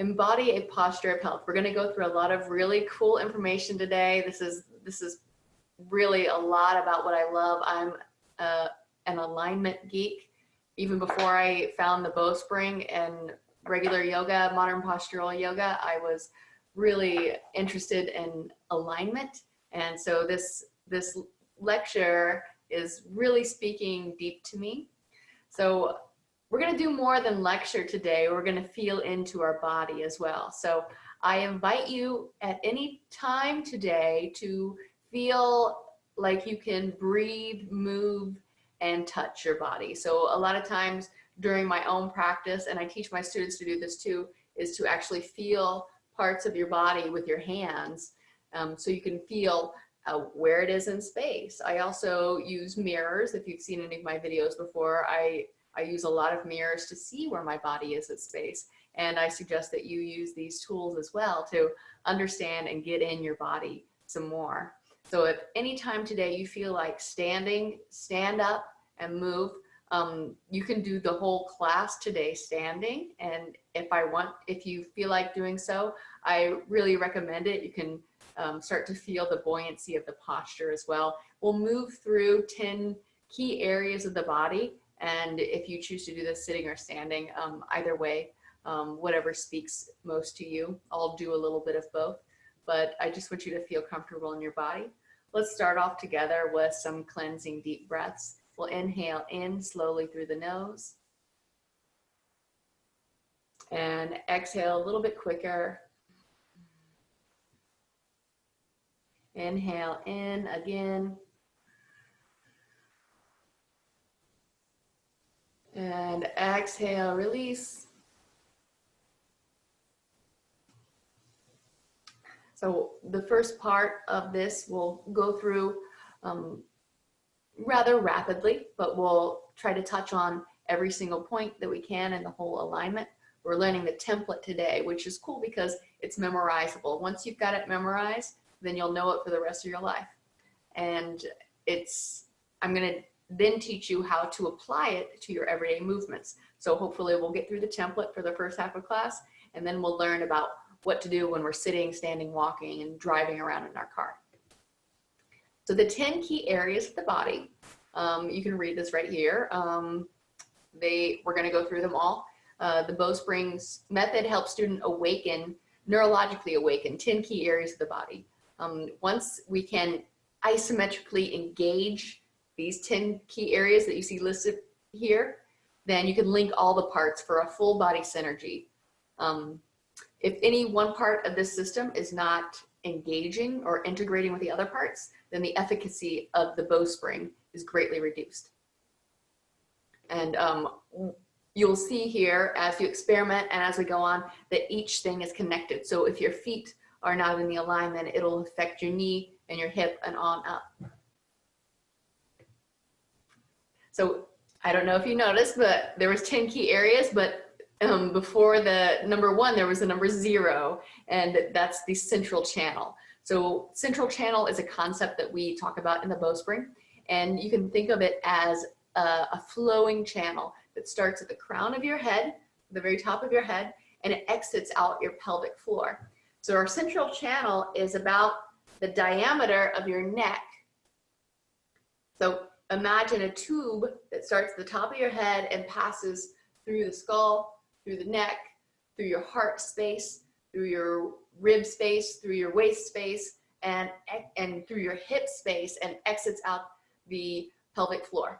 Embody a posture of health. We're going to go through a lot of really cool information today. This is really a lot about what I love. I'm an alignment geek. Even before I found the Bowspring and regular yoga, modern postural yoga, I was really interested in alignment. And so this lecture is really speaking deep to me. So we're going to do more than lecture today. We're going to feel into our body as well. So I invite you at any time today to feel like you can breathe, move, and touch your body. So a lot of times during my own practice, and I teach my students to do this too, is to actually feel parts of your body with your hands, so you can feel where it is in space. I also use mirrors. If you've seen any of my videos before, I use a lot of mirrors to see where my body is in space. And I suggest that you use these tools as well to understand and get in your body some more. So if any time today you feel like standing, stand up and move. You can do the whole class today standing. And if you feel like doing so, I really recommend it. You can start to feel the buoyancy of the posture as well. We'll move through 10 key areas of the body. And if you choose to do this sitting or standing, either way, whatever speaks most to you, I'll do a little bit of both. But I just want you to feel comfortable in your body. Let's start off together with some cleansing deep breaths. We'll inhale in slowly through the nose. And exhale a little bit quicker. Inhale in again. And exhale, release. So the first part of this we'll go through rather rapidly, but we'll try to touch on every single point that we can in the whole alignment. We're learning the template today, which is cool because it's memorizable. Once you've got it memorized, then you'll know it for the rest of your life. And I'm gonna then teach you how to apply it to your everyday movements. So hopefully we'll get through the template for the first half of class, and then we'll learn about what to do when we're sitting, standing, walking, and driving around in our car. So the 10 key areas of the body, you can read this right here. We're gonna go through them all. The Bowspring's method helps students neurologically awaken 10 key areas of the body. Once we can isometrically engage these 10 key areas that you see listed here, then you can link all the parts for a full body synergy. If any one part of this system is not engaging or integrating with the other parts, then the efficacy of the Bowspring is greatly reduced. And you'll see here as you experiment and as we go on that each thing is connected. So if your feet are not in the alignment, it'll affect your knee and your hip and on up. So I don't know if you noticed, but there was 10 key areas, but before the number 1, there was the number 0, and that's the central channel. So central channel is a concept that we talk about in the Bowspring, and you can think of it as a flowing channel that starts at the crown of your head, the very top of your head, and it exits out your pelvic floor. So our central channel is about the diameter of your neck. So imagine a tube that starts at the top of your head and passes through the skull, through the neck, through your heart space, through your rib space, through your waist space, and through your hip space, and exits out the pelvic floor.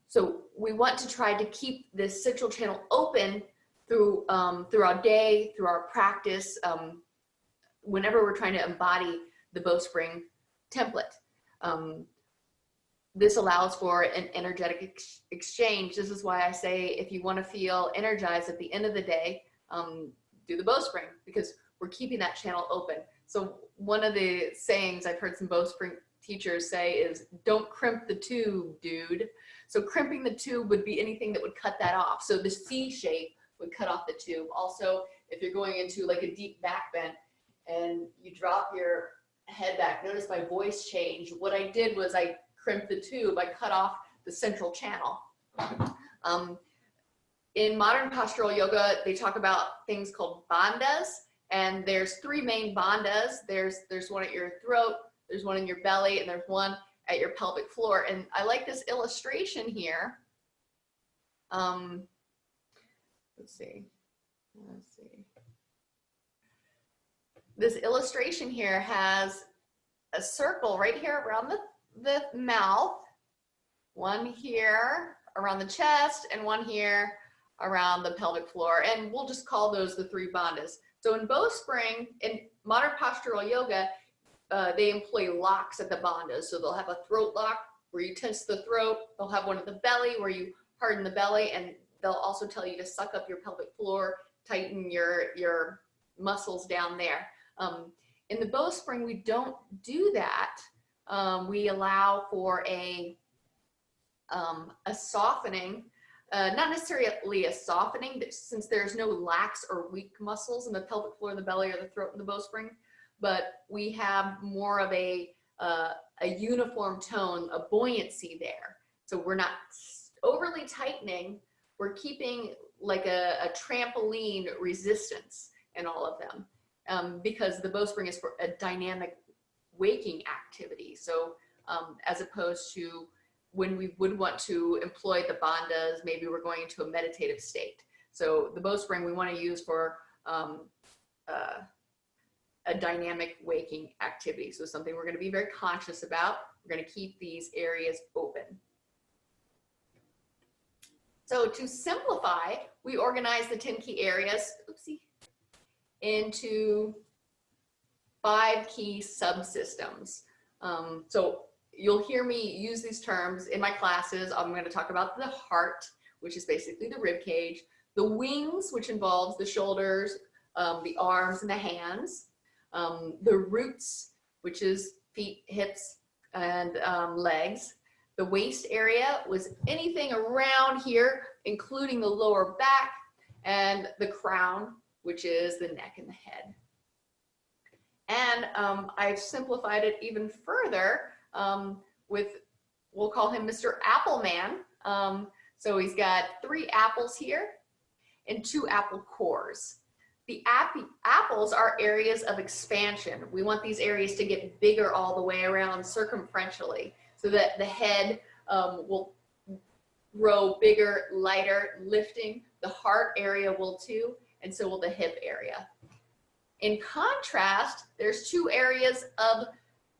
So we want to try to keep this central channel open through our day, through our practice, whenever we're trying to embody the Bowspring template. This allows for an energetic exchange. This is why I say if you want to feel energized at the end of the day, do the Bowspring, because we're keeping that channel open. So one of the sayings I've heard some Bowspring teachers say is, don't crimp the tube, dude. So crimping the tube would be anything that would cut that off. So the C shape would cut off the tube. Also, if you're going into like a deep back bend and you drop your head back, notice my voice changed. What I did was I crimped the tube. I cut off the central channel. In modern postural yoga, they talk about things called bandhas, and there's three main bandhas. There's one at your throat, there's one in your belly, and there's one at your pelvic floor. And I like this illustration here. Let's see. This illustration here has a circle right here around the mouth, one here around the chest, and one here around the pelvic floor. And we'll just call those the three bandhas. So in Bowspring, in modern postural yoga, they employ locks at the bandhas. So they'll have a throat lock where you tense the throat. They'll have one at the belly where you harden the belly, and they'll also tell you to suck up your pelvic floor, tighten your muscles down there. In the Bowspring, we don't do that. We allow for a softening, not necessarily a softening, since there's no lax or weak muscles in the pelvic floor, the belly, or the throat in the Bowspring, but we have more of a uniform tone, a buoyancy there. So we're not overly tightening, we're keeping like a trampoline resistance in all of them, because the Bowspring is for a dynamic waking activity. So as opposed to when we would want to employ the bandhas, maybe we're going into a meditative state. So the Bowspring we want to use for a dynamic waking activity. So something we're going to be very conscious about. We're going to keep these areas open. So to simplify, we organize the 10 key areas, into 5 key subsystems. So you'll hear me use these terms in my classes. I'm going to talk about the heart, which is basically the rib cage, the wings, which involves the shoulders, the arms, and the hands, the roots, which is feet, hips, and legs. The waist area was anything around here, including the lower back, and the crown, which is the neck and the head. And I've simplified it even further with, we'll call him Mr. Appleman. So he's got 3 apples here and 2 apple cores. The apples are areas of expansion. We want these areas to get bigger all the way around circumferentially, so that the head will grow bigger, lighter, lifting. The heart area will too, and so will the hip area. In contrast, there's 2 areas of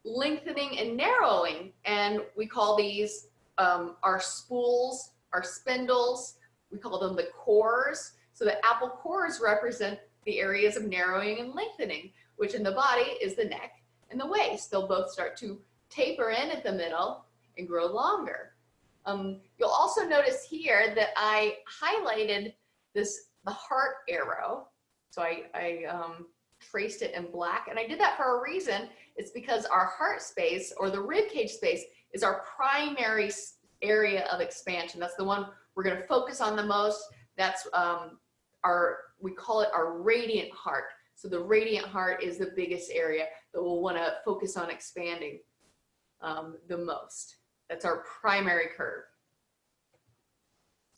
lengthening and narrowing, and we call these our spools, our spindles. We call them the cores. So the apple cores represent the areas of narrowing and lengthening, which in the body is the neck and the waist. They'll both start to taper in at the middle and grow longer. You'll also notice here that I highlighted the heart arrow. So I traced it in black, and I did that for a reason. It's because our heart space, or the rib cage space, is our primary area of expansion. That's the one we're going to focus on the most. That's we call it our radiant heart. So the radiant heart is the biggest area that we'll want to focus on expanding the most. That's our primary curve.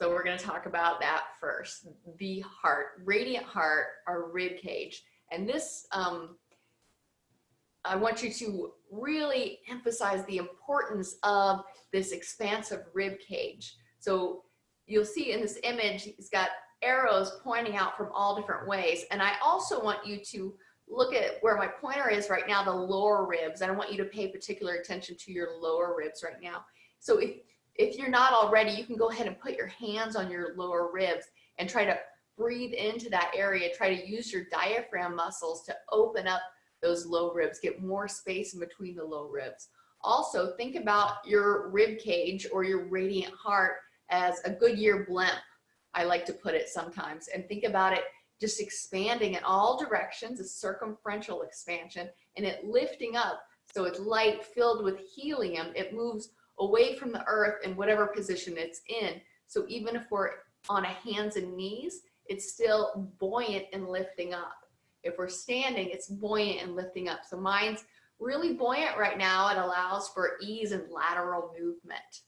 So we're going to talk about that first. The heart, radiant heart, our rib cage. And this, I want you to really emphasize the importance of this expansive rib cage. So you'll see in this image, he's got arrows pointing out from all different ways. And I also want you to look at where my pointer is right now, the lower ribs. And I want you to pay particular attention to your lower ribs right now. So if you're not already, you can go ahead and put your hands on your lower ribs and try to breathe into that area. Try to use your diaphragm muscles to open up those low ribs, get more space in between the low ribs. Also, think about your rib cage or your radiant heart as a Goodyear blimp, I like to put it sometimes, and think about it just expanding in all directions, a circumferential expansion, and it lifting up so it's light filled with helium. It moves away from the earth in whatever position it's in. So even if we're on a hands and knees, it's still buoyant and lifting up. If we're standing, it's buoyant and lifting up. So mine's really buoyant right now. It allows for ease and lateral movement.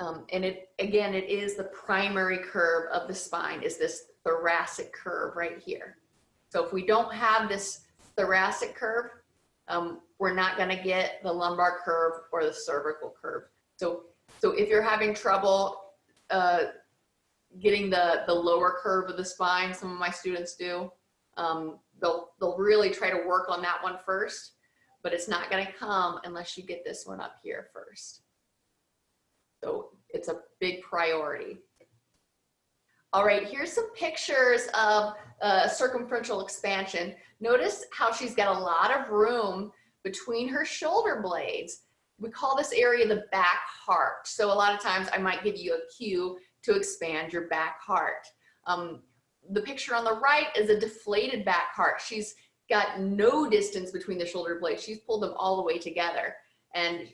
And again, it is the primary curve of the spine, is this thoracic curve right here. So if we don't have this thoracic curve, we're not going to get the lumbar curve or the cervical curve. So if you're having trouble getting the lower curve of the spine, some of my students do, they'll really try to work on that one first, but it's not going to come unless you get this one up here first. So it's a big priority. All right, here's some pictures of circumferential expansion. Notice how she's got a lot of room between her shoulder blades. We call this area the back heart. So a lot of times I might give you a cue to expand your back heart. The picture on the right is a deflated back heart. She's got no distance between the shoulder blades. She's pulled them all the way together. And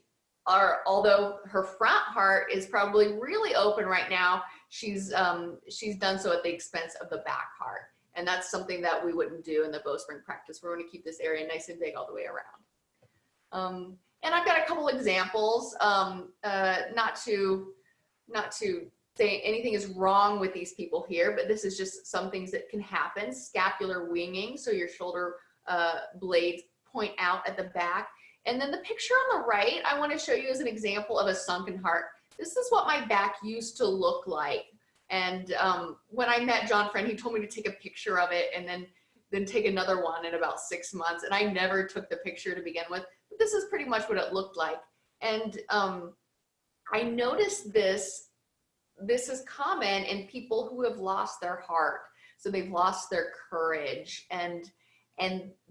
although her front heart is probably really open right now, she's done so at the expense of the back heart. And that's something that we wouldn't do in the Bowspring practice. We're going to keep this area nice and big all the way around. And I've got a couple examples, not to say anything is wrong with these people here, but this is just some things that can happen. Scapular winging, so your shoulder blades point out at the back. And then the picture on the right, I want to show you as an example of a sunken heart. This is what my back used to look like. And when I met John Friend, he told me to take a picture of it and then take another one in about 6 months. And I never took the picture to begin with, but this is pretty much what it looked like. And I noticed this is common in people who have lost their heart. So they've lost their courage. And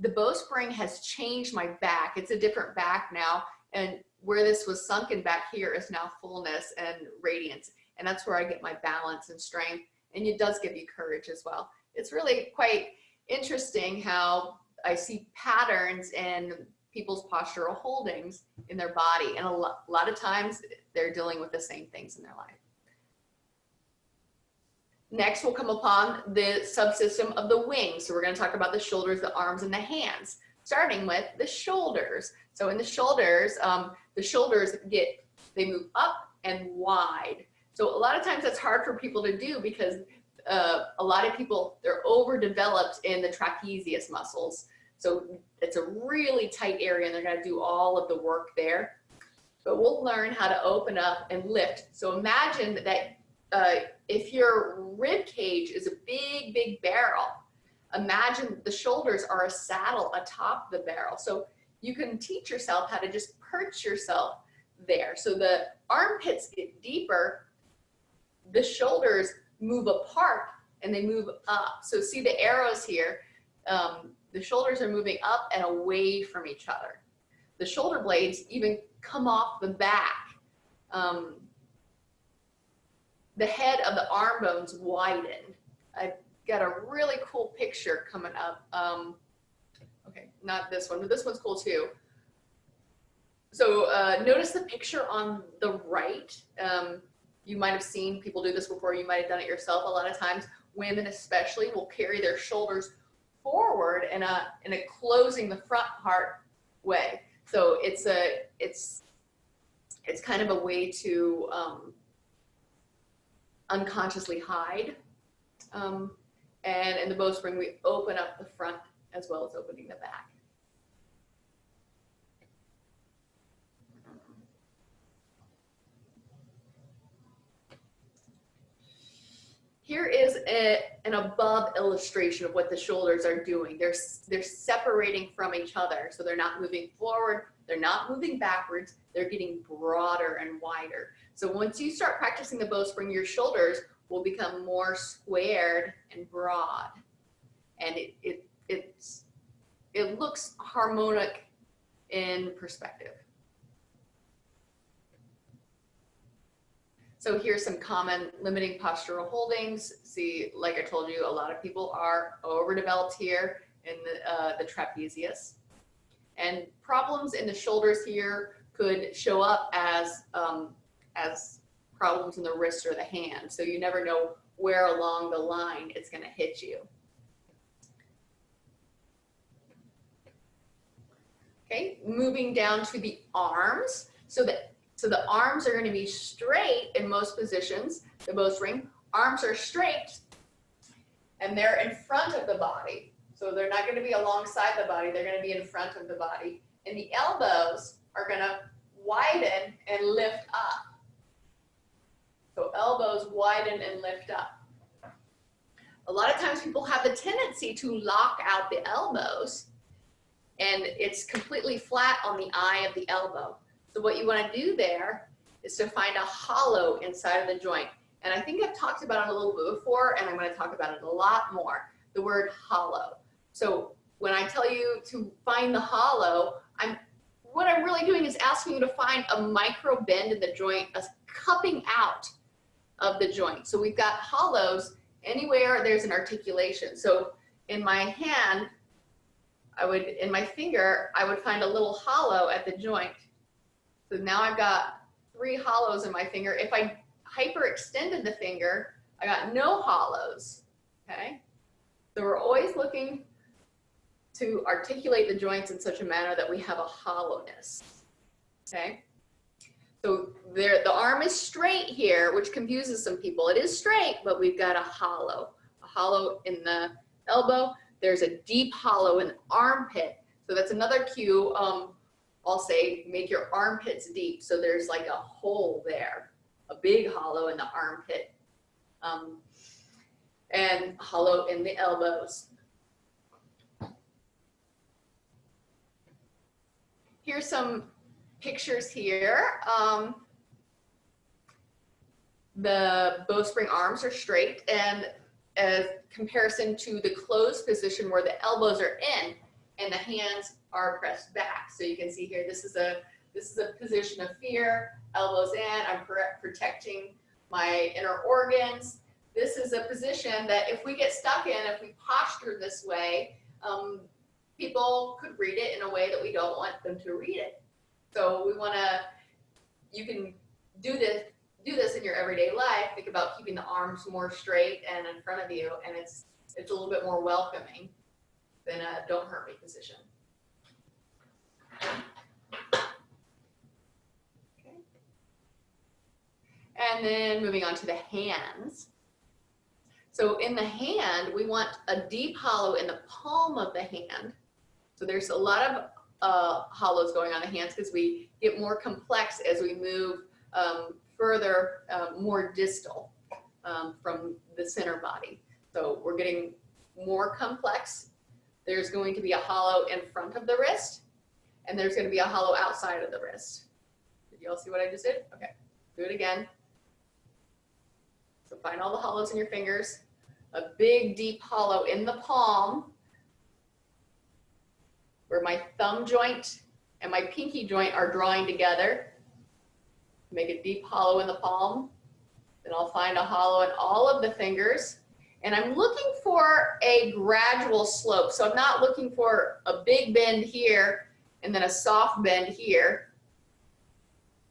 the Bowspring has changed my back. It's a different back now. And where this was sunken back here is now fullness and radiance. And that's where I get my balance and strength. And it does give you courage as well. It's really quite interesting how I see patterns in people's postural holdings in their body. And a lot of times they're dealing with the same things in their life. Next, we'll come upon the subsystem of the wings. So we're going to talk about the shoulders, the arms, and the hands, starting with the shoulders. So in the shoulders they move up and wide. So a lot of times that's hard for people to do because a lot of people, they're overdeveloped in the trapezius muscles. So it's a really tight area and they're going to do all of the work there. But we'll learn how to open up and lift. So imagine that if your rib cage is a big, big barrel, imagine the shoulders are a saddle atop the barrel. So you can teach yourself how to just perch yourself there. So the armpits get deeper, the shoulders move apart and they move up. So see the arrows here, the shoulders are moving up and away from each other. The shoulder blades even come off the back. The head of the arm bones widen. I've got a really cool picture coming up. Okay, not this one, but this one's cool too. So notice the picture on the right. You might have seen people do this before. You might have done it yourself. A lot of times, women especially will carry their shoulders forward in a closing the front heart way. So it's kind of a way to unconsciously hide. And in the Bowspring, we open up the front as well as opening the back. Here is an above illustration of what the shoulders are doing. They're separating from each other. So they're not moving forward, they're not moving backwards, they're getting broader and wider. So once you start practicing the Bowspring, your shoulders will become more squared and broad. And it looks harmonic in perspective. So here's some common limiting postural holdings. See, like I told you, a lot of people are overdeveloped here in the trapezius. And problems in the shoulders here could show up as problems in the wrist or the hand. So you never know where along the line it's going to hit you. Okay, moving down to the arms. So So the arms are going to be straight in most positions. The bowstring arms are straight and they're in front of the body. So they're not going to be alongside the body. They're going to be in front of the body. And the elbows are going to widen and lift up. So elbows widen and lift up. A lot of times people have the tendency to lock out the elbows and it's completely flat on the eye of the elbow. So what you want to do there is to find a hollow inside of the joint. And I think I've talked about it a little bit before, and I'm going to talk about it a lot more, the word hollow. So when I tell you to find the hollow, what I'm really doing is asking you to find a micro bend in the joint, a cupping out of the joint. So we've got hollows anywhere there's an articulation. So in my hand, in my finger, I would find a little hollow at the joint. So now I've got 3 hollows in my finger. If I hyperextended the finger, I got no hollows, okay? So we're always looking to articulate the joints in such a manner that we have a hollowness, okay? So the arm is straight here, which confuses some people. It is straight, but we've got a hollow in the elbow. There's a deep hollow in the armpit. So that's another cue. I'll say make your armpits deep. So there's like a hole there, a big hollow in the armpit, and hollow in the elbows. Here's some pictures here. The bowspring arms are straight, and as comparison to the closed position where the elbows are in and the hands are pressed back. So you can see here, this is a position of fear, elbows in, I'm protecting my inner organs. This is a position that if we get stuck in, if we posture this way, people could read it in a way that we don't want them to read it. So we want to, you can do this in your everyday life. Think about keeping the arms more straight and in front of you, and it's a little bit more welcoming than a don't hurt me position. Okay. And then moving on to the hands. So in the hand, we want a deep hollow in the palm of the hand. So there's a lot of hollows going on the hands because we get more complex as we move further, more distal from the center body. So we're getting more complex. There's going to be a hollow in front of the wrist, and there's going to be a hollow outside of the wrist. Did you all see what I just did? Okay, do it again. So find all the hollows in your fingers. A big, deep hollow in the palm, where my thumb joint and my pinky joint are drawing together. Make a deep hollow in the palm. Then I'll find a hollow in all of the fingers. And I'm looking for a gradual slope. So I'm not looking for a big bend here and then a soft bend here.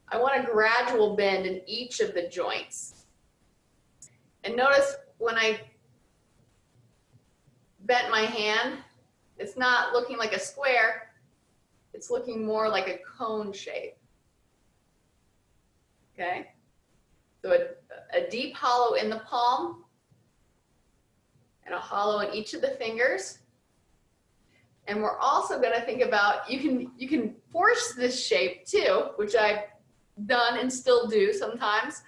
I want a gradual bend in each of the joints. And notice when I bent my hand, it's not looking like a square, it's looking more like a cone shape. Okay, so a deep hollow in the palm and a hollow in each of the fingers. And we're also going to think about, you can force this shape too, which I've done and still do sometimes.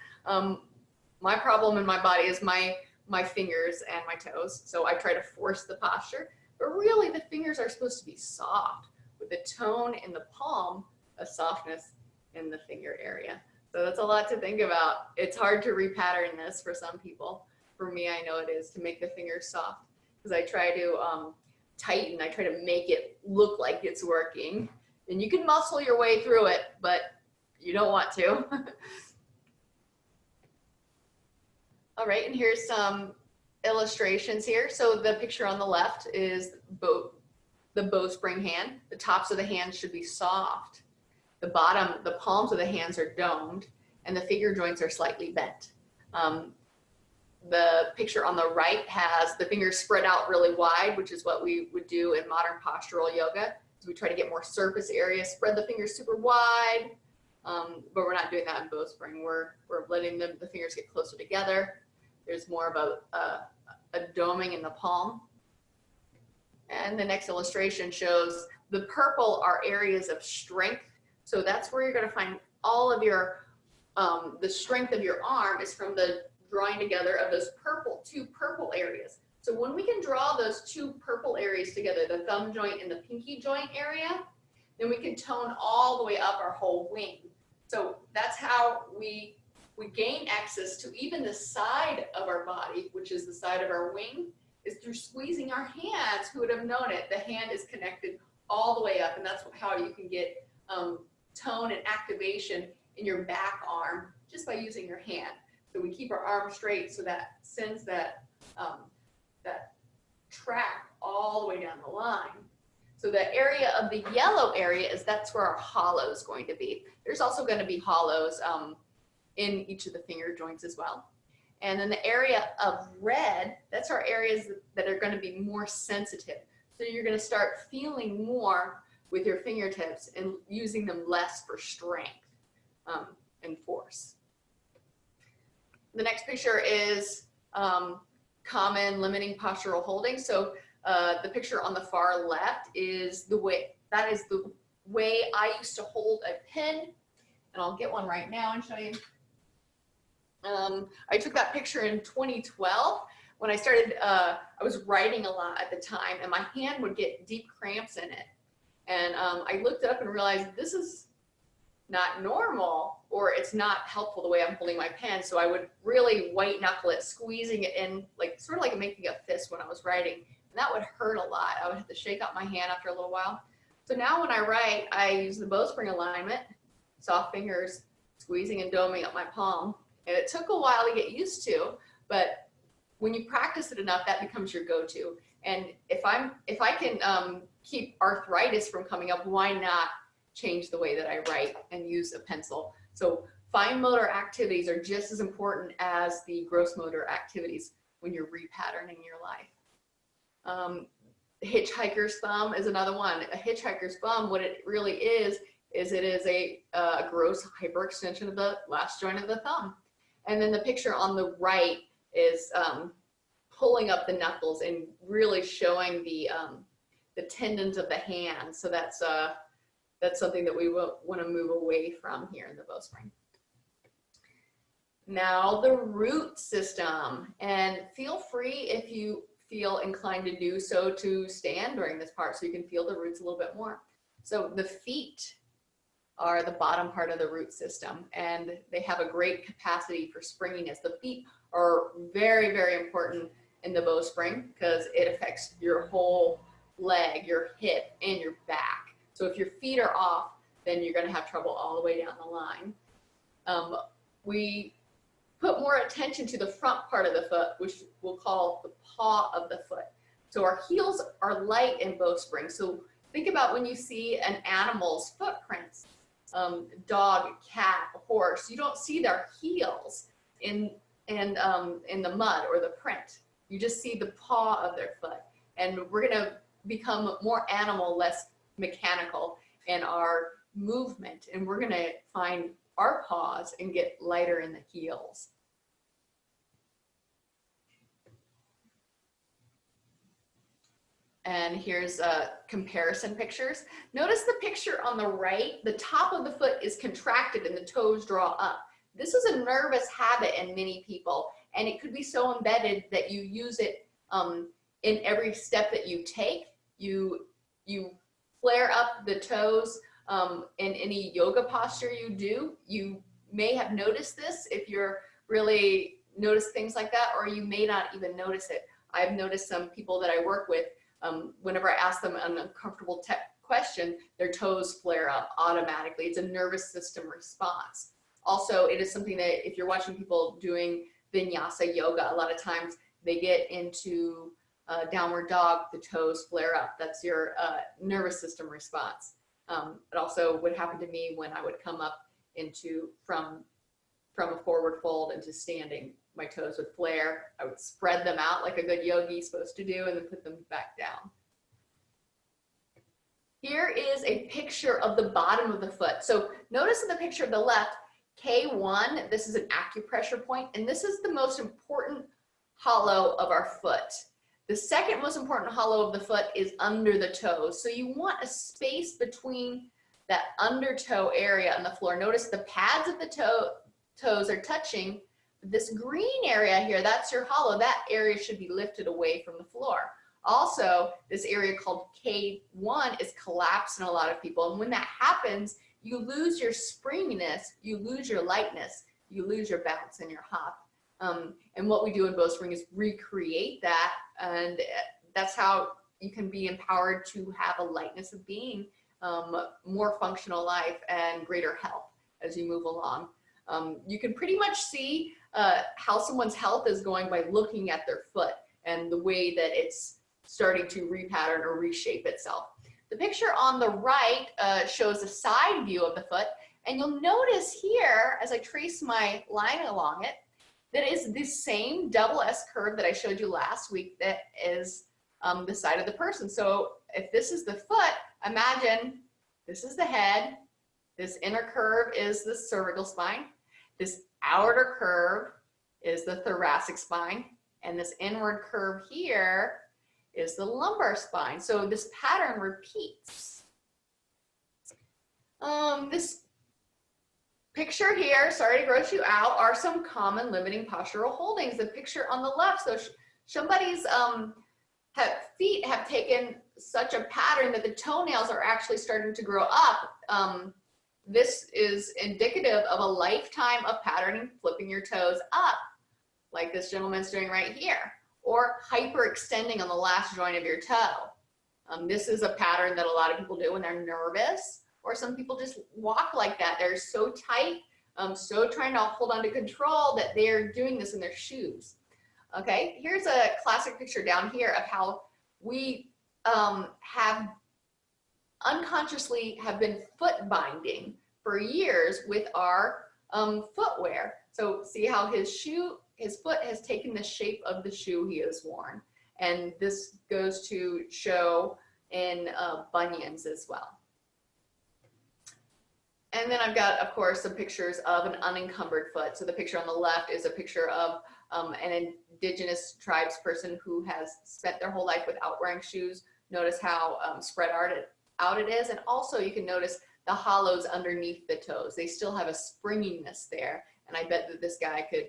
My problem in my body is my fingers and my toes, so I try to force the posture. But really, the fingers are supposed to be soft, with a tone in the palm, a softness in the finger area. So that's a lot to think about. It's hard to repattern this for some people. For me, I know it is, to make the fingers soft, because I try to tighten. I try to make it look like it's working. And you can muscle your way through it, but you don't want to. All right, and here's some illustrations here. So the picture on the left is the bowspring hand. The tops of the hands should be soft. The palms of the hands are domed, and the finger joints are slightly bent. The picture on the right has the fingers spread out really wide, which is what we would do in modern postural yoga. So we try to get more surface area, spread the fingers super wide, but we're not doing that in Bowspring. We're letting the fingers get closer together. There's more of a doming in the palm. And the next illustration shows the purple are areas of strength. So that's where you're going to find all of your, the strength of your arm is from the drawing together of those two purple areas. So when we can draw those two purple areas together, the thumb joint and the pinky joint area, then we can tone all the way up our whole wing. So that's how we gain access to even the side of our body, which is the side of our wing, is through squeezing our hands. Who would have known it? The hand is connected all the way up, and that's how you can get tone and activation in your back arm just by using your hand. So we keep our arm straight, so that sends that that track all the way down the line. So the area of the yellow area that's where our hollow is going to be. There's also going to be hollows in each of the finger joints as well. And then the area of red, that's our areas that are going to be more sensitive. So you're going to start feeling more with your fingertips and using them less for strength and force. The next picture is common limiting postural holding. So the picture on the far left is the way I used to hold a pen, and I'll get one right now and show you. I took that picture in 2012 when I started, I was writing a lot at the time, and my hand would get deep cramps in it. And I looked up and realized this is not normal, or it's not helpful the way I'm holding my pen. So I would really white knuckle it, squeezing it in, like sort of like making a fist when I was writing. And that would hurt a lot. I would have to shake out my hand after a little while. So now when I write, I use the Bowspring alignment, soft fingers, squeezing and doming up my palm. And it took a while to get used to, but when you practice it enough, that becomes your go-to. And if I can keep arthritis from coming up, why not change the way that I write and use a pencil? So fine motor activities are just as important as the gross motor activities when you're repatterning your life. Hitchhiker's thumb is another one. A hitchhiker's thumb, what it really is it is a gross hyperextension of the last joint of the thumb. And then the picture on the right is pulling up the knuckles and really showing the tendons of the hand. So that's something that we will want to move away from here in the Bowspring. Now the root system, and feel free if you feel inclined to do so to stand during this part so you can feel the roots a little bit more. So the feet are the bottom part of the root system, and they have a great capacity for springiness. The feet are very, very important in the Bowspring because it affects your whole leg, your hip, and your back. So if your feet are off, then you're going to have trouble all the way down the line. We put more attention to the front part of the foot, which we'll call the paw of the foot. So our heels are light in Bowspring. So think about when you see an animal's footprints, dog, cat, horse, you don't see their heels in the mud or the print. You just see the paw of their foot. And we're going to become more animal, less mechanical in our movement. And we're going to find our paws and get lighter in the heels. And here's comparison pictures. Notice the picture on the right, the top of the foot is contracted and the toes draw up. This is a nervous habit in many people, and it could be so embedded that you use it in every step that you take. You flare up the toes in any yoga posture you do. You may have noticed this if you're really notice things like that, or you may not even notice it. I've noticed some people that I work with, whenever I ask them an uncomfortable question, their toes flare up automatically. It's a nervous system response. Also, it is something that if you're watching people doing vinyasa yoga, a lot of times they get into downward dog, the toes flare up. That's your nervous system response. It also would happen to me when I would come up from a forward fold into standing. My toes would flare. I would spread them out like a good yogi is supposed to do, and then put them back down. Here is a picture of the bottom of the foot. So notice in the picture of the left, K1, this is an acupressure point, and this is the most important hollow of our foot. The second most important hollow of the foot is under the toes. So you want a space between that under toe area on the floor. Notice the pads of the toes are touching. This green area here, that's your hollow. That area should be lifted away from the floor. Also, this area called K1 is collapsed in a lot of people. And when that happens, you lose your springiness, you lose your lightness, you lose your bounce and your hop. And what we do in Bowspring is recreate that. And that's how you can be empowered to have a lightness of being, more functional life and greater health as you move along. You can pretty much see how someone's health is going by looking at their foot and the way that it's starting to repattern or reshape itself. The picture on the right shows a side view of the foot, and you'll notice here, as I trace my line along it, that is the same double S curve that I showed you last week that is the side of the person. So if this is the foot, imagine this is the head, this inner curve is the cervical spine, this outer curve is the thoracic spine, and this inward curve here is the lumbar spine. So this pattern repeats. This picture here, sorry to gross you out, are some common limiting postural holdings. The picture on the left, so somebody's feet have taken such a pattern that the toenails are actually starting to grow up. This is indicative of a lifetime of patterning, flipping your toes up, like this gentleman's doing right here, or hyperextending on the last joint of your toe. This is a pattern that a lot of people do when they're nervous, or some people just walk like that. They're so tight, so trying to hold on to control that they're doing this in their shoes. Okay, here's a classic picture down here of how we have unconsciously have been foot binding for years with our footwear. So see how his foot has taken the shape of the shoe he has worn. And this goes to show in bunions as well. And then I've got, of course, some pictures of an unencumbered foot. So the picture on the left is a picture of an indigenous tribes person who has spent their whole life without wearing shoes. Notice how spread out it is. And also you can notice the hollows underneath the toes. They still have a springiness there. And I bet that this guy could,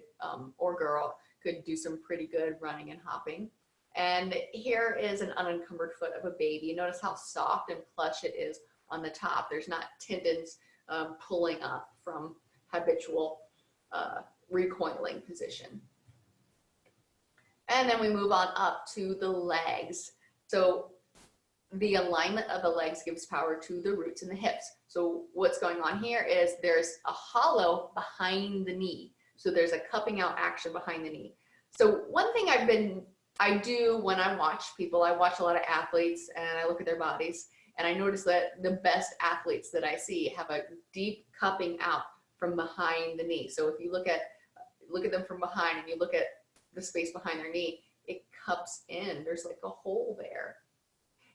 or girl, could do some pretty good running and hopping. And here is an unencumbered foot of a baby. Notice how soft and plush it is on the top. There's not tendons pulling up from habitual recoiling position. And then we move on up to the legs. So the alignment of the legs gives power to the roots and the hips. So what's going on here is there's a hollow behind the knee. So there's a cupping out action behind the knee. So one thing I do when I watch people, I watch a lot of athletes and I look at their bodies, and I notice that the best athletes that I see have a deep cupping out from behind the knee. So if you look at them from behind and you look at the space behind their knee, it cups in. There's like a hole there.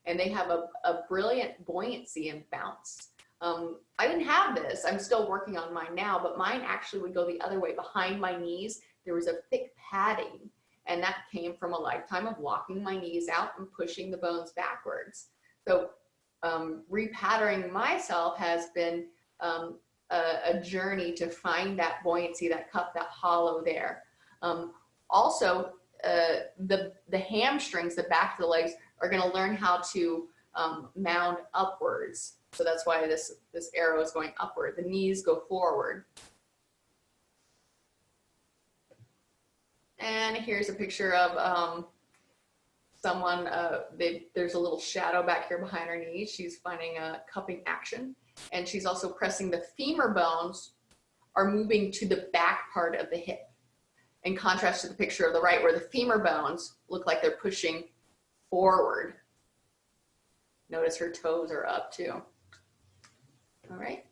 And they have a brilliant buoyancy and bounce. I didn't have this. I'm still working on mine now, but mine actually would go the other way. Behind my knees, there was a thick padding, and that came from a lifetime of walking my knees out and pushing the bones backwards. So repatterning myself has been a journey to find that buoyancy, that cup, that hollow there. Also, the hamstrings, the back of the legs, are going to learn how to mound upwards. So that's why this arrow is going upward. The knees go forward. And here's a picture of someone, there's a little shadow back here behind her knees. She's finding a cupping action. And she's also pressing the femur bones are moving to the back part of the hip. In contrast to the picture of the right, where the femur bones look like they're pushing forward. Notice her toes are up too. All right,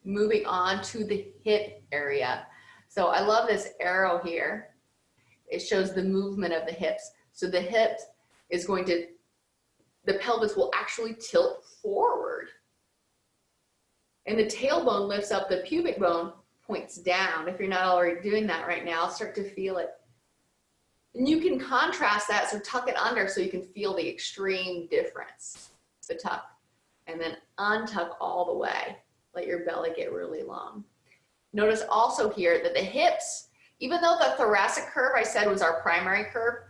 moving on to the hip area. So I love this arrow here. It shows the movement of the hips. So the hip is going to the pelvis will actually tilt forward. And the tailbone lifts up, the pubic bone points down. If you're not already doing that right now, start to feel it. And you can contrast that, so tuck it under so you can feel the extreme difference. So tuck, and then untuck all the way. Let your belly get really long. Notice also here that the hips, even though the thoracic curve I said was our primary curve,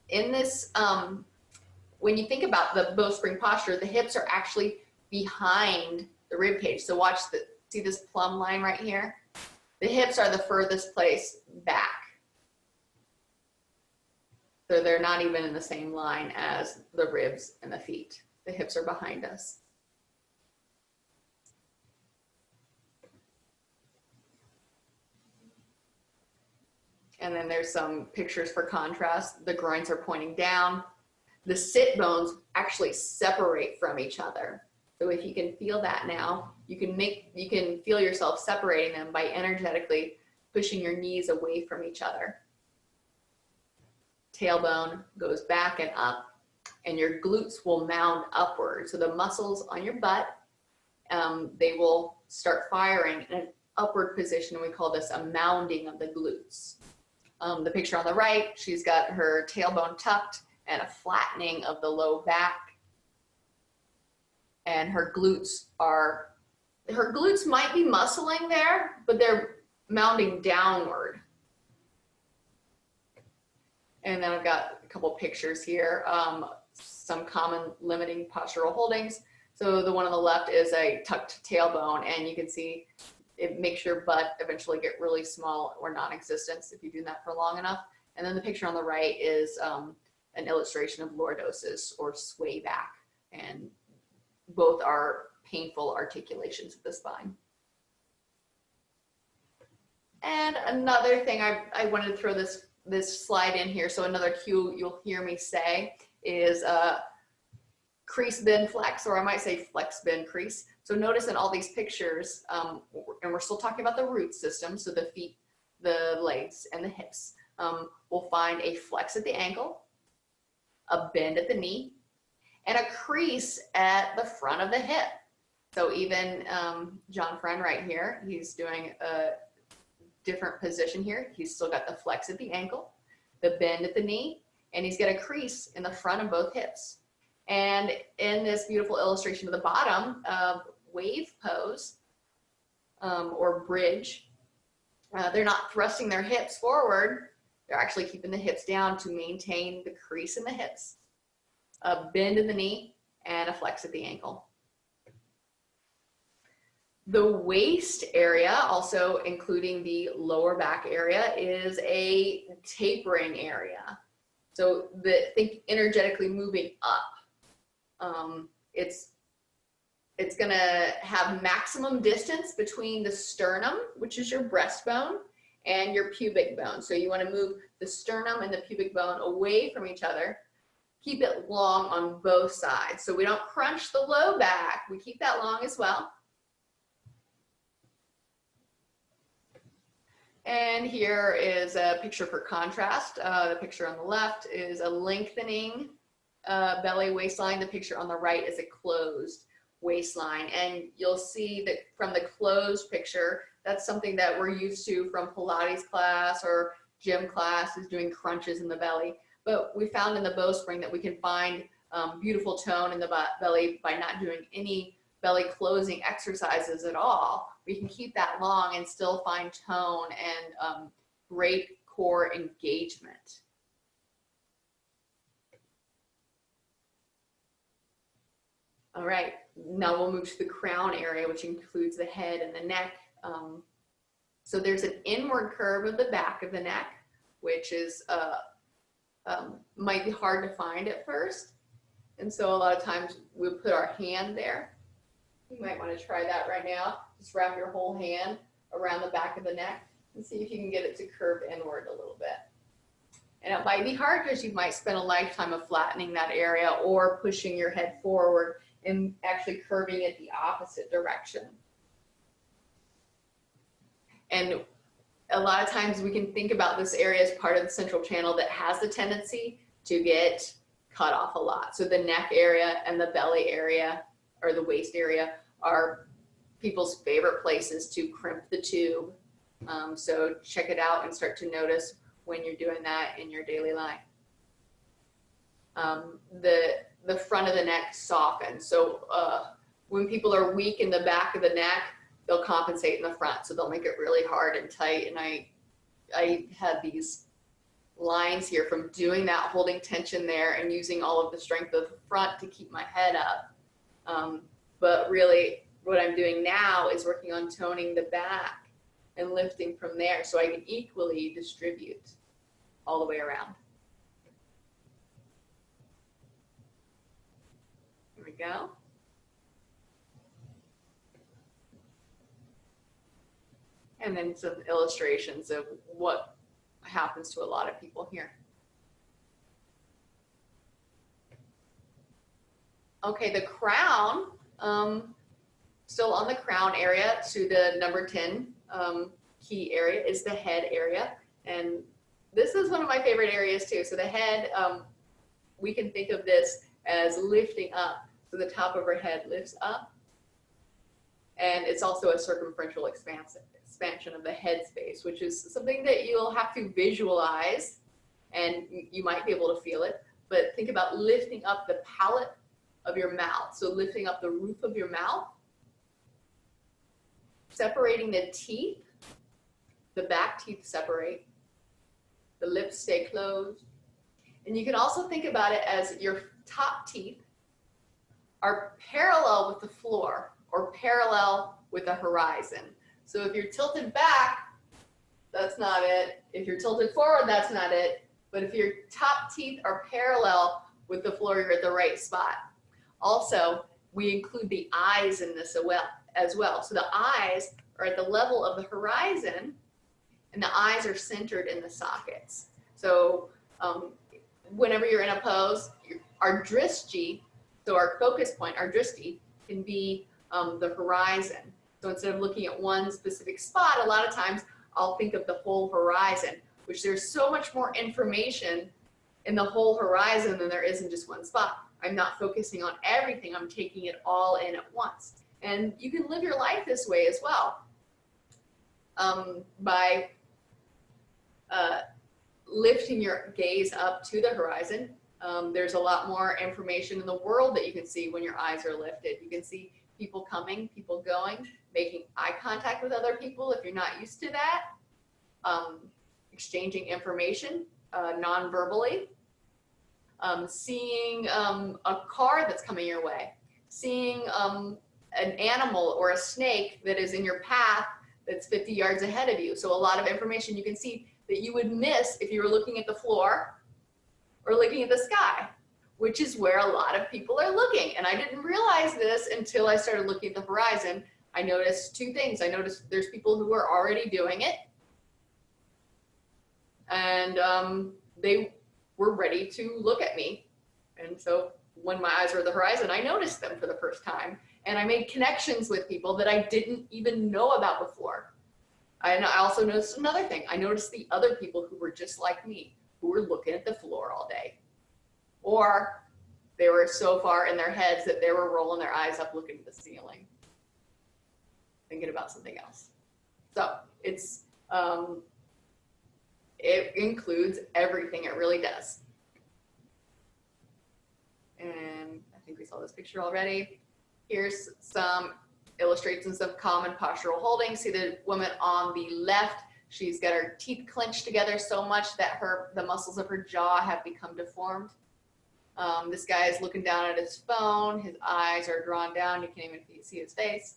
in this, when you think about the bowspring posture, the hips are actually behind the rib cage. So watch see this plumb line right here? The hips are the furthest place back. So they're not even in the same line as the ribs and the feet. The hips are behind us. And then there's some pictures for contrast. The groins are pointing down. The sit bones actually separate from each other. So if you can feel that now, you can feel yourself separating them by energetically pushing your knees away from each other. Tailbone goes back and up, and your glutes will mound upward. So the muscles on your butt, they will start firing in an upward position, and we call this a mounding of the glutes. The picture on the right, she's got her tailbone tucked and a flattening of the low back. And her glutes might be muscling there, but they're mounding downward. And then I've got a couple pictures here, some common limiting postural holdings. So the one on the left is a tucked tailbone, and you can see it makes your butt eventually get really small or non-existent if you do that for long enough. And then the picture on the right is an illustration of lordosis or sway back, and both are painful articulations of the spine. And another thing I wanted to throw this slide in here, so another cue you'll hear me say is crease, bend, flex, or I might say flex, bend, crease. So notice in all these pictures, and we're still talking about the root system, so the feet, the legs, and the hips, we'll find a flex at the ankle, a bend at the knee, and a crease at the front of the hip. So even John Friend right here, he's doing a different position here. He's still got the flex at the ankle, the bend at the knee, and he's got a crease in the front of both hips. And in this beautiful illustration at the bottom of wave pose or bridge, they're not thrusting their hips forward. They're actually keeping the hips down to maintain the crease in the hips, a bend in the knee, and a flex at the ankle. The waist area, also including the lower back area, is a tapering area. So think energetically moving up. It's gonna have maximum distance between the sternum, which is your breastbone, and your pubic bone. So you wanna move the sternum and the pubic bone away from each other. Keep it long on both sides. So we don't crunch the low back. We keep that long as well. And here is a picture for contrast. The picture on the left is a lengthening belly waistline. The picture on the right is a closed waistline. And you'll see that from the closed picture, that's something that we're used to from Pilates class or gym class, is doing crunches in the belly. But we found in the Bowspring that we can find beautiful tone in the belly by not doing any belly closing exercises at all. We can keep that long and still find tone and great core engagement. All right, now we'll move to the crown area, which includes the head and the neck. So there's an inward curve of the back of the neck, which is might be hard to find at first. And so a lot of times we'll put our hand there. You might want to try that right now. Just wrap your whole hand around the back of the neck and see if you can get it to curve inward a little bit. And it might be hard because you might spend a lifetime of flattening that area or pushing your head forward and actually curving it the opposite direction. And a lot of times we can think about this area as part of the central channel that has the tendency to get cut off a lot. So the neck area and the belly area, or the waist area, are people's favorite places to crimp the tube. So check it out and start to notice when you're doing that in your daily life. The front of the neck softens. So when people are weak in the back of the neck, they'll compensate in the front. So they'll make it really hard and tight. And I had these lines here from doing that, holding tension there and using all of the strength of the front to keep my head up. But really what I'm doing now is working on toning the back and lifting from there so I can equally distribute all the way around. Here we go. And then some illustrations of what happens to a lot of people here. Okay, the crown, still on the crown area to the number 10 key area is the head area. And this is one of my favorite areas too. So the head, we can think of this as lifting up. So the top of our head lifts up. And it's also a circumferential expansion of the head space, which is something that you'll have to visualize, and you might be able to feel it, but think about lifting up the palate of your mouth. So lifting up the roof of your mouth, separating the teeth, the back teeth separate, the lips stay closed. And you can also think about it as your top teeth are parallel with the floor or parallel with the horizon. So if you're tilted back, that's not it. If you're tilted forward, that's not it. But if your top teeth are parallel with the floor, you're at the right spot. Also, we include the eyes in this as well. So the eyes are at the level of the horizon, and the eyes are centered in the sockets. So whenever you're in a pose, our drishti, so our focus point, our drishti, can be the horizon. So instead of looking at one specific spot, a lot of times I'll think of the whole horizon, which there's so much more information in the whole horizon than there is in just one spot. I'm not focusing on everything, I'm taking it all in at once. And you can live your life this way as well. By lifting your gaze up to the horizon, there's a lot more information in the world that you can see when your eyes are lifted. You can see people coming, people going, making eye contact with other people if you're not used to that, exchanging information non-verbally, seeing a car that's coming your way, seeing an animal or a snake that is in your path that's 50 yards ahead of you. So a lot of information you can see that you would miss if you were looking at the floor or looking at the sky, which is where a lot of people are looking. And I didn't realize this until I started looking at the horizon. I noticed two things. I noticed there's people who are already doing it, and they were ready to look at me. And so when my eyes were at the horizon, I noticed them for the first time. And I made connections with people that I didn't even know about before. And I also noticed another thing. I noticed the other people who were just like me, who were looking at the floor all day. Or they were so far in their heads that they were rolling their eyes up looking at the ceiling, thinking about something else. So it's, it includes everything, it really does. And I think we saw this picture already. Here's some illustrations of common postural holding. See the woman on the left, she's got her teeth clenched together so much that the muscles of her jaw have become deformed. This guy is looking down at his phone. His eyes are drawn down. You can't even see his face.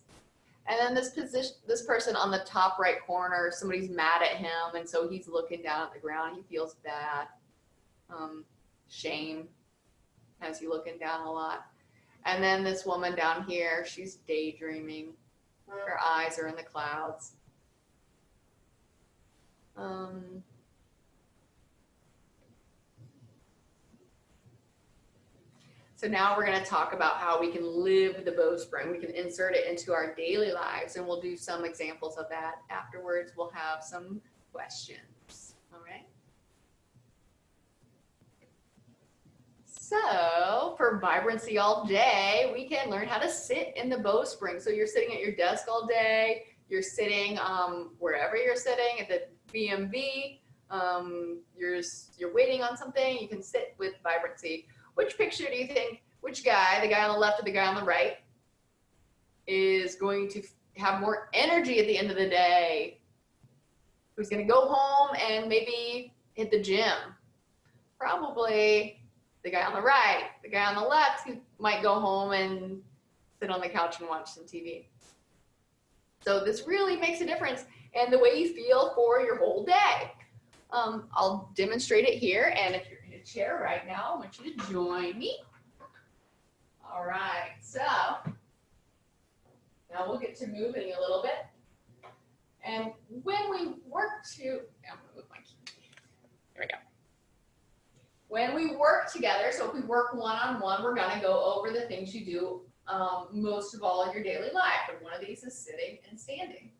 And then this person on the top right corner, somebody's mad at him, and so he's looking down at the ground. He feels bad, shame, has you looking down a lot. And then this woman down here, she's daydreaming. Her eyes are in the clouds. So now we're going to talk about how we can live the Bowspring. We can insert it into our daily lives, and we'll do some examples of that. Afterwards, we'll have some questions. All right. So for vibrancy all day, we can learn how to sit in the Bowspring. So you're sitting at your desk all day, you're sitting wherever you're sitting at the BMV, you're waiting on something, you can sit with vibrancy. Which picture do you think, which guy, the guy on the left or the guy on the right, is going to have more energy at the end of the day? Who's going to go home and maybe hit the gym? Probably the guy on the right. The guy on the left might go home and sit on the couch and watch some TV. So this really makes a difference in the way you feel for your whole day. I'll demonstrate it here, and if you're in a chair right now, I want you to join me. All right, so now we'll get to moving a little bit. And when we work to, I'm gonna move my key. There we go. When we work together, so if we work one-on-one, we're gonna go over the things you do most of all in your daily life. And one of these is sitting and standing.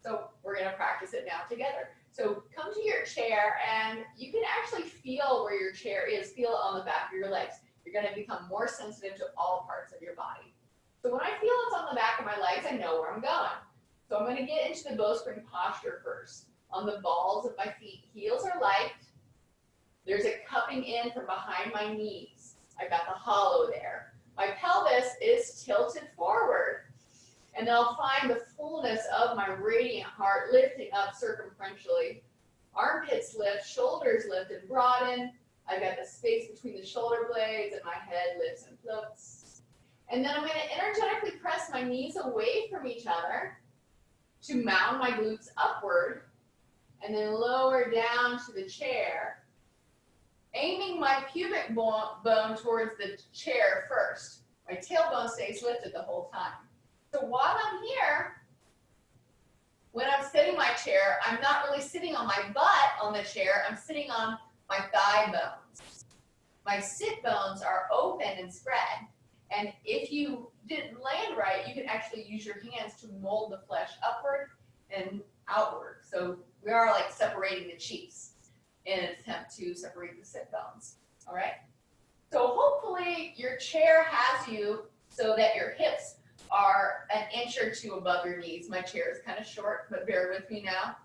So we're gonna practice it now together. So come to your chair, and you can actually feel where your chair is, feel it on the back of your legs. You're gonna become more sensitive to all parts of your body. So when I feel it's on the back of my legs, I know where I'm going. So I'm going to get into the Bowspring posture first. On the balls of my feet, heels are light. There's a cupping in from behind my knees. I've got the hollow there. My pelvis is tilted forward. And then I'll find the fullness of my radiant heart lifting up circumferentially. Armpits lift, shoulders lift and broaden. I've got the space between the shoulder blades, and my head lifts and floats. And then I'm going to energetically press my knees away from each other to mount my glutes upward, and then lower down to the chair, aiming my pubic bone towards the chair first. My tailbone stays lifted the whole time. So while I'm here, when I'm sitting in my chair, I'm not really sitting on my butt on the chair, I'm sitting on my thigh bones. My sit bones are open and spread. And if you didn't land right, you can actually use your hands to mold the flesh upward and outward. So we are like separating the cheeks in an attempt to separate the sit bones. All right. So hopefully your chair has you so that your hips are an inch or two above your knees. My chair is kind of short, but bear with me now.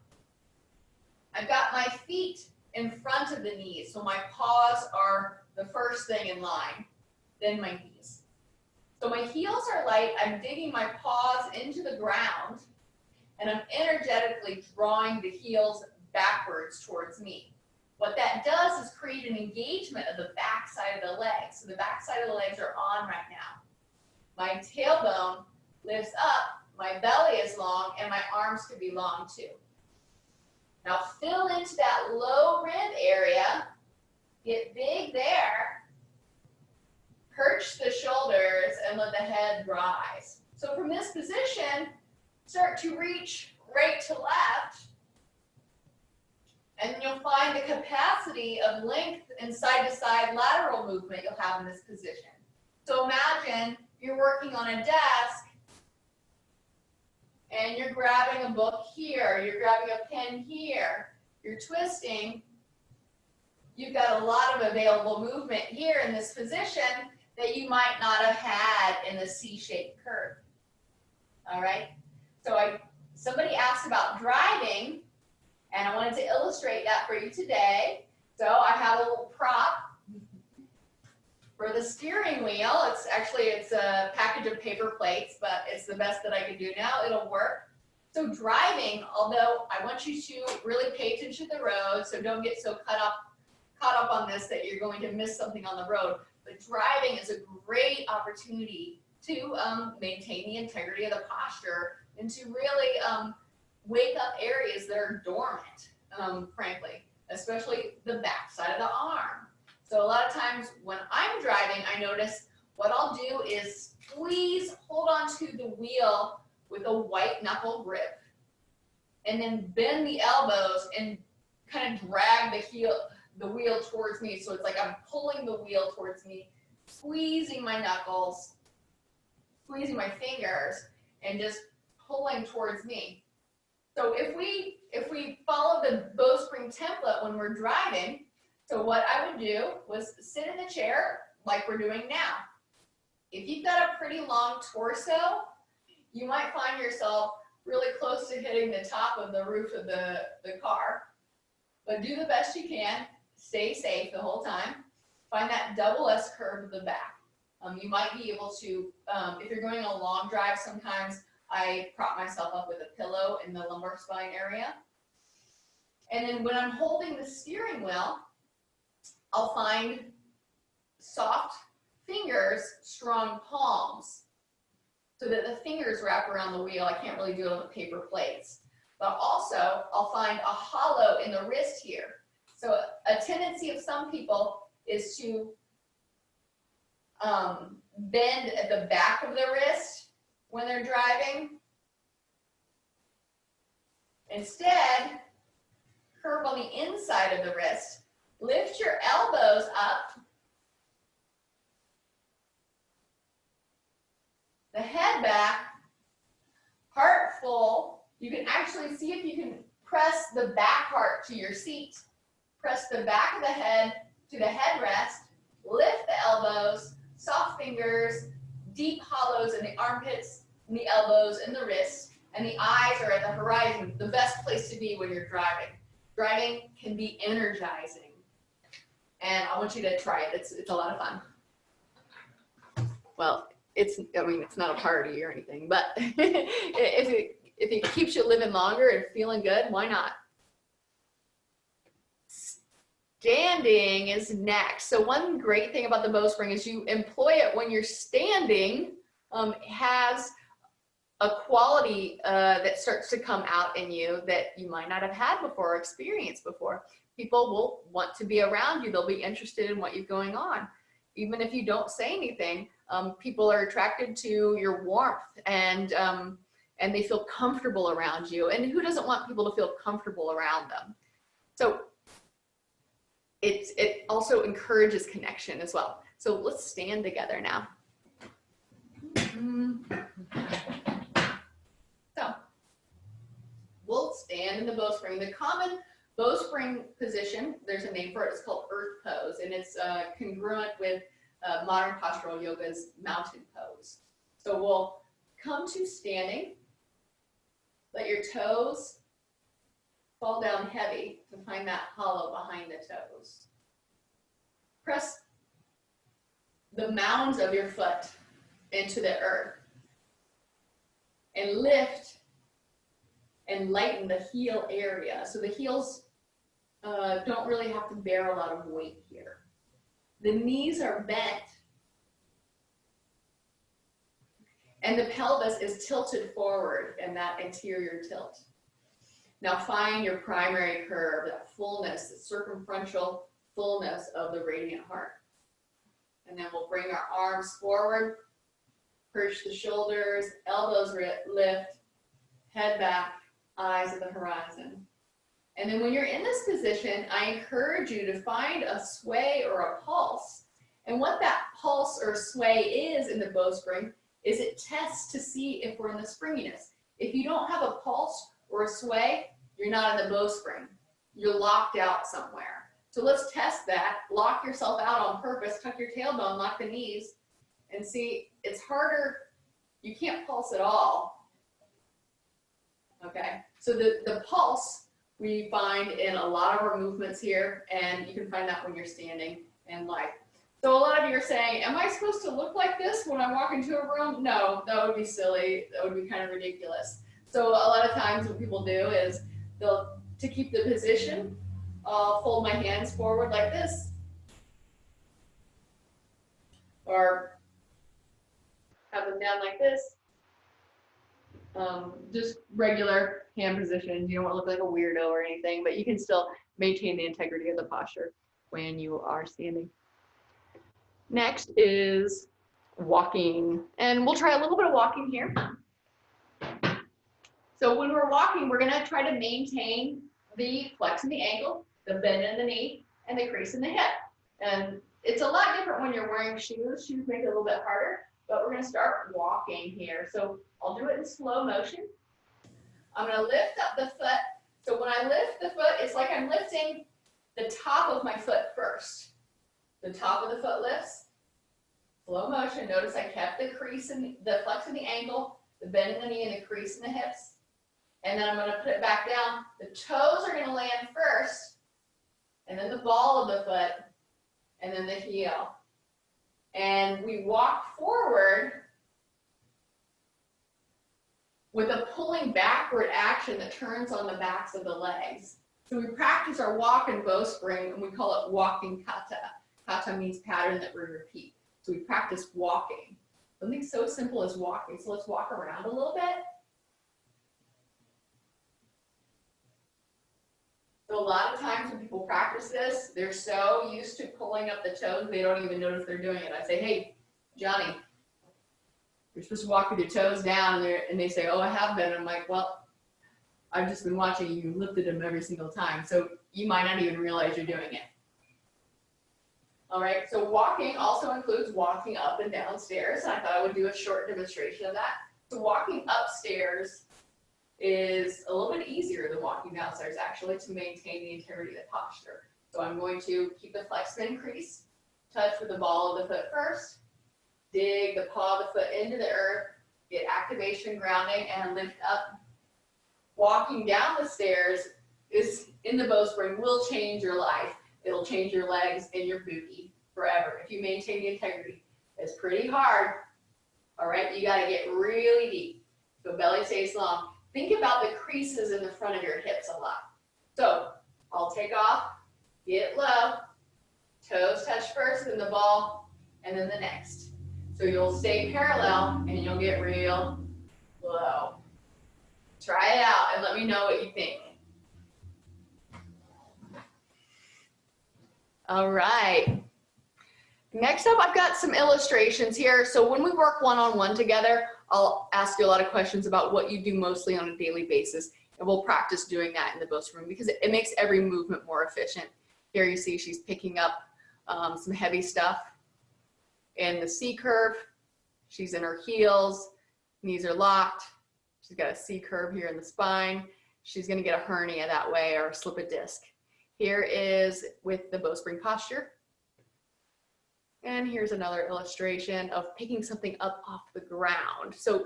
I've got my feet in front of the knees. So my paws are the first thing in line, then my knees. So my heels are light, I'm digging my paws into the ground, and I'm energetically drawing the heels backwards towards me. What that does is create an engagement of the back side of the legs. So the back side of the legs are on right now. My tailbone lifts up, my belly is long, and my arms could be long too. Now fill into that low rib area, get big there, perch the shoulders and let the head rise. So from this position, start to reach right to left, and you'll find the capacity of length and side-to-side lateral movement you'll have in this position. So imagine you're working on a desk, and you're grabbing a book here, you're grabbing a pen here, you're twisting. You've got a lot of available movement here in this position that you might not have had in the C-shaped curve. All right. So somebody asked about driving, and I wanted to illustrate that for you today. So I have a little prop for the steering wheel. It's a package of paper plates, but it's the best that I can do now. It'll work. So driving, although I want you to really pay attention to the road, so don't get so caught up on this that you're going to miss something on the road. But driving is a great opportunity to maintain the integrity of the posture and to really wake up areas that are dormant, frankly, especially the back side of the arm. So a lot of times when I'm driving, I notice what I'll do is squeeze, hold onto the wheel with a white knuckle grip, and then bend the elbows and kind of drag the wheel towards me. So it's like I'm pulling the wheel towards me, squeezing my knuckles, squeezing my fingers, and just pulling towards me. So if we follow the Bowspring template when we're driving, so what I would do was sit in the chair, like we're doing now. If you've got a pretty long torso, you might find yourself really close to hitting the top of the roof of the car. But do the best you can. Stay safe the whole time. Find that double S curve of the back. You might be able to, if you're going on a long drive, sometimes I prop myself up with a pillow in the lumbar spine area. And then when I'm holding the steering wheel, I'll find soft fingers, strong palms, so that the fingers wrap around the wheel. I can't really do it on the paper plates. But also, I'll find a hollow in the wrist here. So a tendency of some people is to bend at the back of the wrist when they're driving. Instead, curve on the inside of the wrist. Lift your elbows up. The head back, heart full. You can actually see if you can press the back part to your seat. Press the back of the head to the headrest. Lift the elbows, soft fingers, deep hollows in the armpits, and the elbows, and the wrists. And the eyes are at the horizon, the best place to be when you're driving. Driving can be energizing. And I want you to try it. It's a lot of fun. Well, it's not a party or anything, but if it keeps you living longer and feeling good, why not? Standing is next. So one great thing about the Bowspring is you employ it when you're standing. Has a quality that starts to come out in you that you might not have had before or experienced before. People will want to be around you. They'll be interested in what you're going on. Even if you don't say anything, people are attracted to your warmth, and they feel comfortable around you. And who doesn't want people to feel comfortable around them? So it also encourages connection as well. So let's stand together now. So we'll stand in the Bowspring. The common Bowspring position, there's a name for it, it's called Earth Pose, and it's congruent with modern postural yoga's mountain pose. So we'll come to standing, let your toes fall down heavy to find that hollow behind the toes. Press the mounds of your foot into the earth and lift and lighten the heel area. So the heels don't really have to bear a lot of weight here. The knees are bent and the pelvis is tilted forward in that anterior tilt. Now find your primary curve, that fullness, the circumferential fullness of the radiant heart. And then we'll bring our arms forward, perch the shoulders, elbows lift, head back, eyes at the horizon. And then when you're in this position, I encourage you to find a sway or a pulse. And what that pulse or sway is in the Bowspring is it tests to see if we're in the springiness. If you don't have a pulse or a sway, you're not in the Bowspring. You're locked out somewhere. So let's test that. Lock yourself out on purpose, tuck your tailbone, lock the knees, and see, it's harder. You can't pulse at all. Okay, so the pulse we find in a lot of our movements here, and you can find that when you're standing and like. So a lot of you are saying, am I supposed to look like this when I walk into a room? No, that would be silly. That would be kind of ridiculous. So a lot of times what people do is to keep the position, I'll fold my hands forward like this. Or have them down like this. Just regular hand positions. You don't want to look like a weirdo or anything, but you can still maintain the integrity of the posture when you are standing. Next is walking, and we'll try a little bit of walking here. So when we're walking, we're going to try to maintain the flex in the ankle, the bend in the knee, and the crease in the hip. And it's a lot different when you're wearing shoes. Shoes make it a little bit harder, but we're going to start walking here. So I'll do it in slow motion. I'm going to lift up the foot. So when I lift the foot, it's like I'm lifting the top of my foot first. The top of the foot lifts, Slow motion. Notice I kept the crease in the flex in the ankle, the bend in the knee, and the crease in the hips. And then I'm going to put it back down. The toes are going to land first, and then the ball of the foot, and then the heel. And we walk forward with a pulling backward action that turns on the backs of the legs. So we practice our walk in Bowspring, and we call it walking kata. Kata means pattern that we repeat. So we practice walking. Something so simple as walking. So let's walk around a little bit. So a lot of times when people practice this, they're so used to pulling up the toes, they don't even notice they're doing it. I say, hey, Johnny, you're supposed to walk with your toes down, and they say, oh, I have been. I'm like, well, I've just been watching you lifted them every single time. So you might not even realize you're doing it. All right, so walking also includes walking up and down stairs. And I thought I would do a short demonstration of that. So walking upstairs is a little bit easier than walking downstairs, actually, to maintain the integrity of the posture. So I'm going to keep the flex and crease, touch with the ball of the foot first, dig the paw of the foot into the earth, get activation, grounding, and lift up. Walking down the stairs is in the Bowspring will change your life. It'll change your legs and your booty forever if you maintain the integrity. It's pretty hard. All right, you got to get really deep so belly stays long. Think about the creases in the front of your hips a lot. So I'll take off, get low, toes touch first, then the ball, and then the next. So you'll stay parallel and you'll get real low. Try it out and let me know what you think. All right. Next up, I've got some illustrations here. So when we work one-on-one together, I'll ask you a lot of questions about what you do mostly on a daily basis. And we'll practice doing that in the Bowspring because it makes every movement more efficient. Here you see she's picking up some heavy stuff in the C curve. She's in her heels, knees are locked. She's got a C curve here in the spine. She's gonna get a hernia that way or slip a disc. Here is with the Bowspring posture. And here's another illustration of picking something up off the ground. So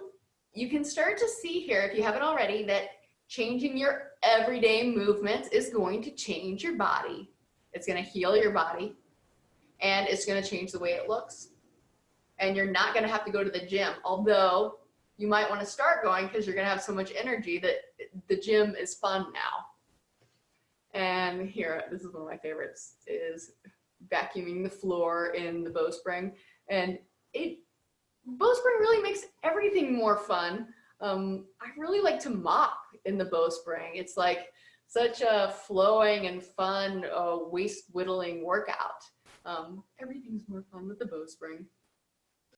you can start to see here, if you haven't already, that changing your everyday movements is going to change your body. It's gonna heal your body, and it's gonna change the way it looks. And you're not gonna have to go to the gym, although you might wanna start going because you're gonna have so much energy that the gym is fun now. And here, this is one of my favorites, is vacuuming the floor in the Bowspring. And Bowspring really makes everything more fun. I really like to mop in the Bowspring. It's like such a flowing and fun waist whittling workout. Everything's more fun with the Bowspring.